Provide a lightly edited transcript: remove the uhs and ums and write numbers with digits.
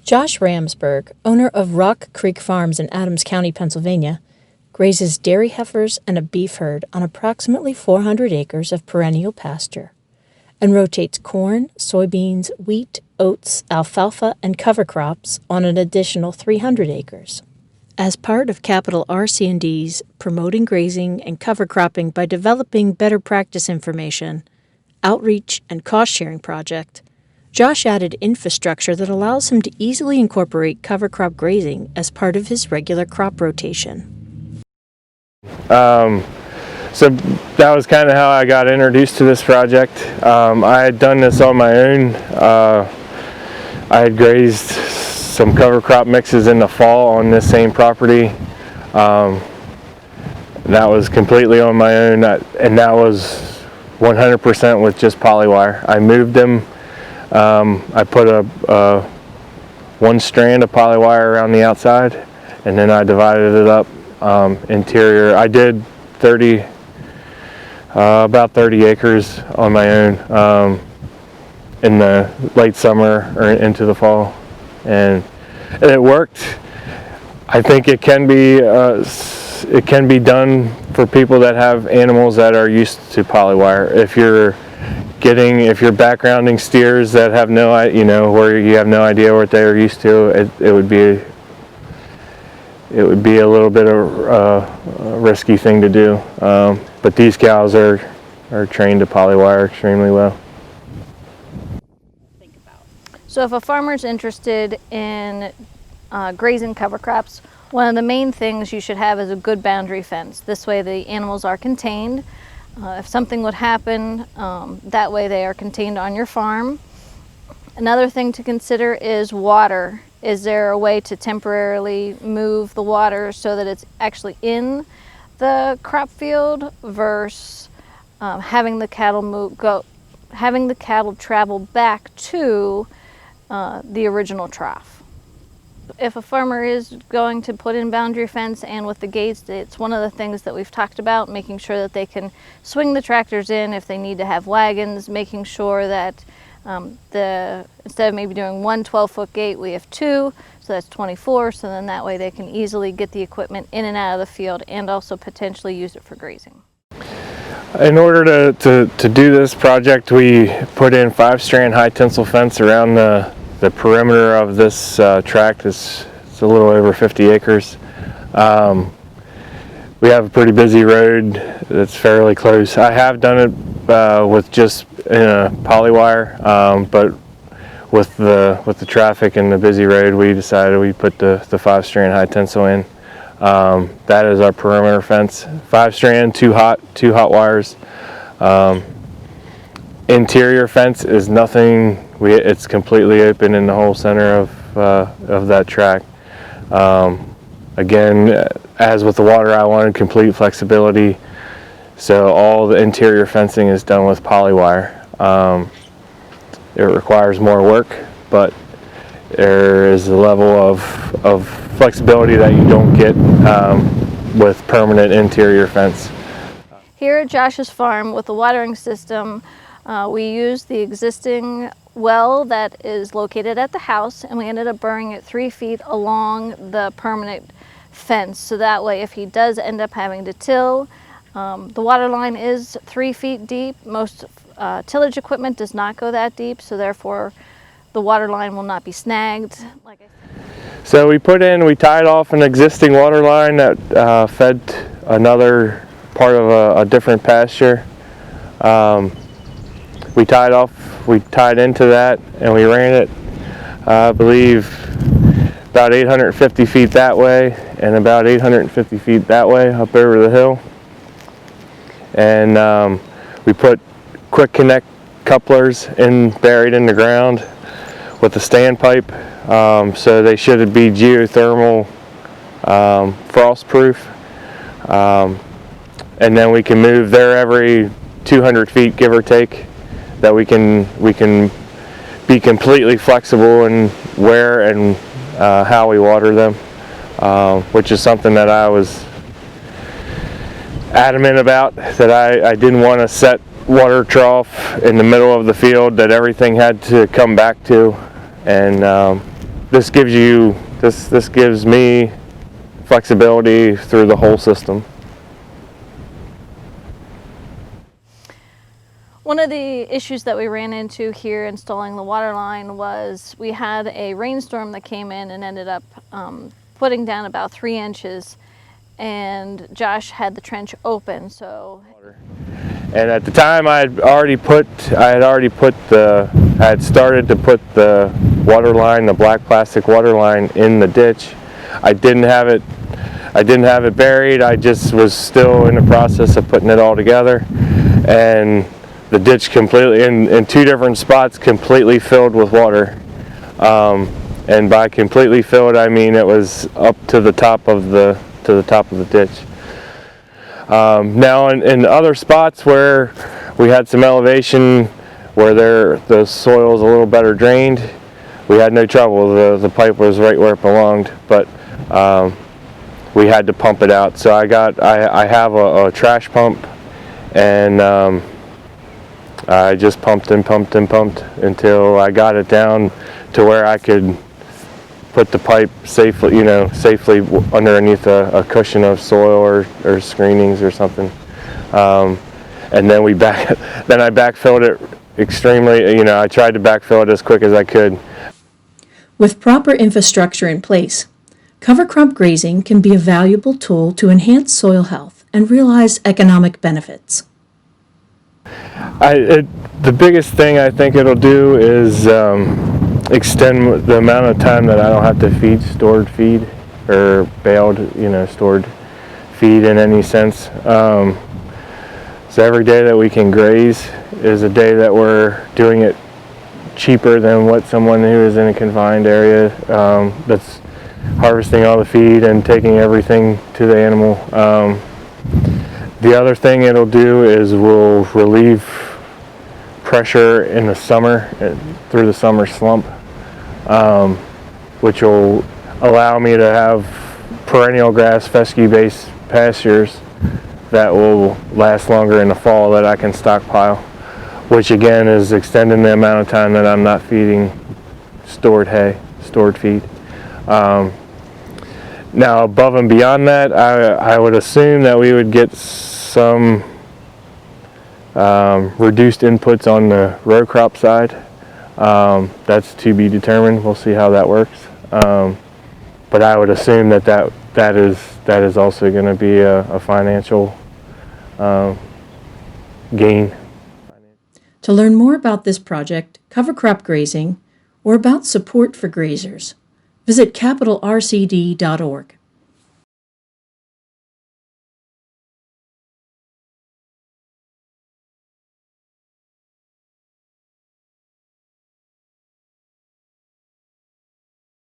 Josh Ramsburg, owner of Rock Creek Farms in Adams County, Pennsylvania, grazes dairy heifers and a beef herd on approximately 400 acres of perennial pasture, and rotates corn, soybeans, wheat, oats, alfalfa, and cover crops on an additional 300 acres. As part of Capital RC&D's Promoting Grazing and Cover Cropping by Developing Better Practice Information, Outreach, and Cost-Sharing project, Josh added infrastructure that allows him to easily incorporate cover crop grazing as part of his regular crop rotation. So that was kind of how I got introduced to this project. I had done this on my own. I had grazed some cover crop mixes in the fall on this same property. That was completely on my own, and that was 100% with just polywire. I moved them. I put a one strand of polywire around the outside, and then I divided it up. Interior, I did about 30 acres on my own in the late summer or into the fall, and it worked. I think it can be done for people that have animals that are used to polywire. If you're backgrounding steers that have where you have no idea what they are used to, it would be a little bit of a risky thing to do. But these cows are trained to polywire extremely well. So if a farmer is interested in grazing cover crops, one of the main things you should have is a good boundary fence. This way the animals are contained. If something would happen, that way they are contained on your farm. Another thing to consider is water. Is there a way to temporarily move the water so that it's actually in the crop field versus having the cattle travel back to the original trough? If a farmer is going to put in boundary fence and with the gates, it's one of the things that we've talked about, making sure that they can swing the tractors in if they need to have wagons, making sure that instead of maybe doing one 12-foot gate, we have two, so that's 24, so then that way they can easily get the equipment in and out of the field and also potentially use it for grazing. In order to do this project, we put in 5-strand high tensile fence around the perimeter of this tract. It's a little over 50 acres. We have a pretty busy road that's fairly close. I have done it with just polywire, but with the traffic and the busy road, we decided we put the 5-strand high tensile in. That is our perimeter fence. 5-strand, two hot wires. Interior fence is nothing. It's completely open in the whole center of that tract. Again, as with the water, I wanted complete flexibility, so all the interior fencing is done with polywire. It requires more work, but there is a level of flexibility that you don't get with permanent interior fence. Here at Josh's farm with the watering system, we used the existing well that is located at the house, and we ended up burying it 3 feet along the permanent fence, so that way if he does end up having to till, the water line is 3 feet deep. Most tillage equipment does not go that deep, so therefore the water line will not be snagged. Like I said. So we tied off an existing water line that fed another part of a different pasture. We tied into that, and we ran it, I believe, about 850 feet that way and about 850 feet that way up over the hill. And we put quick connect couplers buried in the ground with the standpipe, so they should be geothermal frost proof. And then we can move there every 200 feet, give or take, that we can be completely flexible in where and how we water them, which is something that I was adamant about, that I didn't want to set water trough in the middle of the field that everything had to come back to, and this gives me flexibility through the whole system. One of the issues that we ran into here installing the water line was we had a rainstorm that came in and ended up putting down about 3 inches, and Josh had the trench open. So, and at the time I had started to put the water line, the black plastic water line, in the ditch. I didn't have it buried. I just was still in the process of putting it all together, and the ditch completely, in 2 different spots, completely filled with water. And by completely filled, I mean it was up to the top of the ditch. Now in other spots where we had some elevation, where the soil is a little better drained, we had no trouble. The pipe was right where it belonged, but we had to pump it out. So I have a trash pump, and I just pumped and pumped and pumped until I got it down to where I could put the pipe safely underneath a cushion of soil or screenings or something. And then I backfilled it extremely. I tried to backfill it as quick as I could. With proper infrastructure in place, cover crop grazing can be a valuable tool to enhance soil health and realize economic benefits. The biggest thing I think it'll do is extend the amount of time that I don't have to feed stored feed or baled, stored feed in any sense. So every day that we can graze is a day that we're doing it cheaper than what someone who is in a confined area that's harvesting all the feed and taking everything to the animal. The other thing it'll do is we'll relieve pressure in the summer, through the summer slump, which will allow me to have perennial grass, fescue-based pastures that will last longer in the fall that I can stockpile, which again is extending the amount of time that I'm not feeding stored feed. Now, above and beyond that, I would assume that we would get some reduced inputs on the row crop side. That's to be determined. We'll see how that works. But I would assume that is also going to be a financial gain. To learn more about this project, cover crop grazing, or about support for grazers, visit capitalrcd.org.